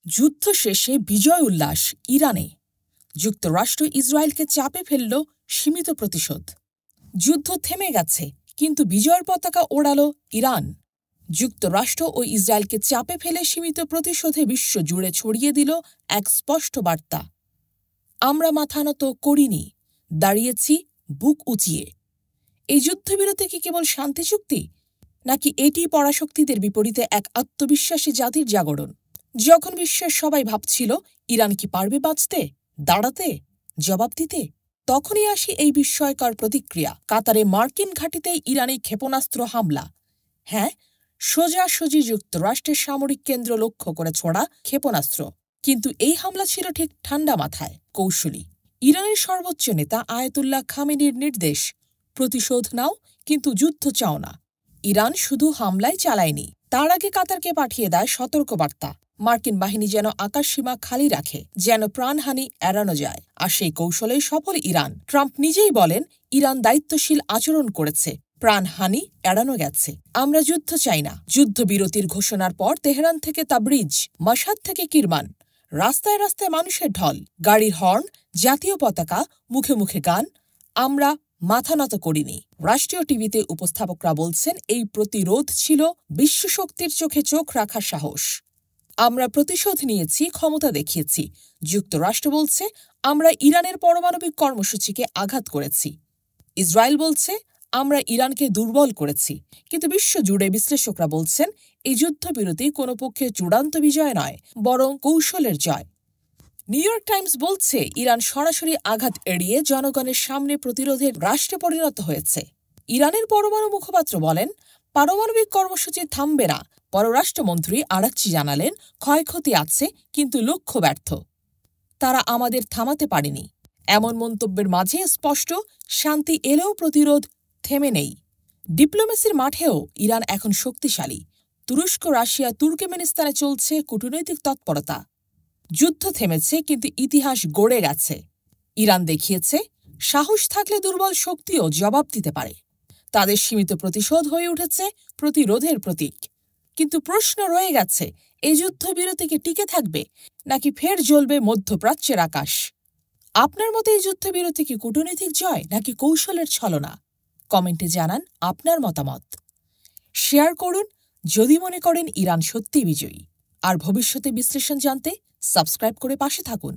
যুদ্ধ শেষে বিজয় উল্লাস ইরানে। যুক্তরাষ্ট্র ইসরায়েলকে চাপে ফেলল সীমিত প্রতিশোধ। যুদ্ধ থেমে গেছে, কিন্তু বিজয়ের পতাকা ওড়াল ইরান। যুক্তরাষ্ট্র ও ইসরায়েলকে চাপে ফেলে সীমিত প্রতিশোধে বিশ্ব জুড়ে ছড়িয়ে দিল এক স্পষ্ট বার্তা: আমরা মাথা নত করিনি, দাঁড়িয়েছি বুক উঁচিয়ে। এই যুদ্ধবিরতি কি কেবল শান্তি চুক্তি, নাকি এটি পরাশক্তিদের বিপরীতে এক আত্মবিশ্বাসী জাতির জাগরণ? যখন বিশ্বের সবাই ভাবছিল ইরান কি পারবে বাঁচতে, দাঁড়াতে, জবাব দিতে, তখনই আসি এই বিস্ময়কর প্রতিক্রিয়া। কাতারে মার্কিন ঘাঁটিতেই ইরানি ক্ষেপণাস্ত্র হামলা। হ্যাঁ, সোজাসুজি যুক্তরাষ্ট্রের সামরিক কেন্দ্র লক্ষ্য করে ছোড়া ক্ষেপণাস্ত্র। কিন্তু এই হামলা ছিল ঠিক ঠান্ডা মাথায়, কৌশলী। ইরানের সর্বোচ্চ নেতা আয়াতুল্লাহ খামেনির নির্দেশ, প্রতিশোধ নাও, কিন্তু যুদ্ধ চাও না। ইরান শুধু হামলাই চালায়নি, তার আগে কাতারকে পাঠিয়ে দেয় সতর্কবার্তা। মার্কিন বাহিনী যেন আকাশসীমা খালি রাখে, যেন প্রাণহানি এড়ানো যায়। আর সেই কৌশলেই সফল ইরান। ট্রাম্প নিজেই বলেন, ইরান দায়িত্বশীল আচরণ করেছে, প্রাণহানি এড়ানো গেছে। আমরা যুদ্ধ চাই না। যুদ্ধবিরতির ঘোষণার পর তেহরান থেকে তাবরিজ, মাশহাদ থেকে কিরমান, রাস্তায় রাস্তায় মানুষের ঢল, গাড়ির হর্ন, জাতীয় পতাকা, মুখে মুখে গান। আমরা মাথা নত করিনি। রাষ্ট্রীয় টিভিতে উপস্থাপকরা বলছেন, এই প্রতিরোধ ছিল বিশ্বশক্তির চোখে চোখ রাখার সাহস। আমরা প্রতিশোধ নিয়েছি, ক্ষমতা দেখিয়েছি। যুক্তরাষ্ট্র বলছে, আমরা ইরানের পারমাণবিক কর্মসূচিকে আঘাত করেছি। ইসরায়েল বলছে, আমরা ইরানকে দুর্বল করেছি। কিন্তু বিশ্বজুড়ে বিশ্লেষকরা বলছেন, এই যুদ্ধবিরতি কোনো পক্ষে চূড়ান্ত বিজয় নয়, বরং কৌশলের জয়। নিউ ইয়র্ক টাইমস বলছে, ইরান সরাসরি আঘাত এড়িয়ে জনগণের সামনে প্রতিরোধের রাষ্ট্রে পরিণত হয়েছে। ইরানের পরমাণু মুখপাত্র বলেন, পারমাণবিক কর্মসূচি থামবে না। পররাষ্ট্রমন্ত্রী আরাকচি জানালেন, ক্ষয়ক্ষতি আছে, কিন্তু লক্ষ্য ব্যর্থ। তারা আমাদের থামাতে পারেনি। এমন মন্তব্যের মাঝে স্পষ্ট, শান্তি এলেও প্রতিরোধ থেমে নেই। ডিপ্লোমেসির মাঠেও ইরান এখন শক্তিশালী। তুরস্ক, রাশিয়া, তুর্কমেনিস্তানে চলছে কূটনৈতিক তৎপরতা। যুদ্ধ থেমেছে, কিন্তু ইতিহাস গড়ে গেছে। ইরান দেখিয়েছে, সাহস থাকলে দুর্বল শক্তিও জবাব দিতে পারে। তাদের সীমিত প্রতিশোধ হয়ে উঠেছে প্রতিরোধের প্রতীক। কিন্তু প্রশ্ন রয়ে গেছে, এই যুদ্ধবিরতি কি টিকে থাকবে, নাকি ফের জ্বলবে মধ্যপ্রাচ্যের আকাশ? আপনার মতে এই যুদ্ধবিরতি কি কূটনৈতিক জয়, নাকি কৌশলের ছলনা? কমেন্টে জানান আপনার মতামত। শেয়ার করুন যদি মনে করেন ইরান সত্যিই বিজয়ী। আর ভবিষ্যতে বিশ্লেষণ জানতে সাবস্ক্রাইব করে পাশে থাকুন।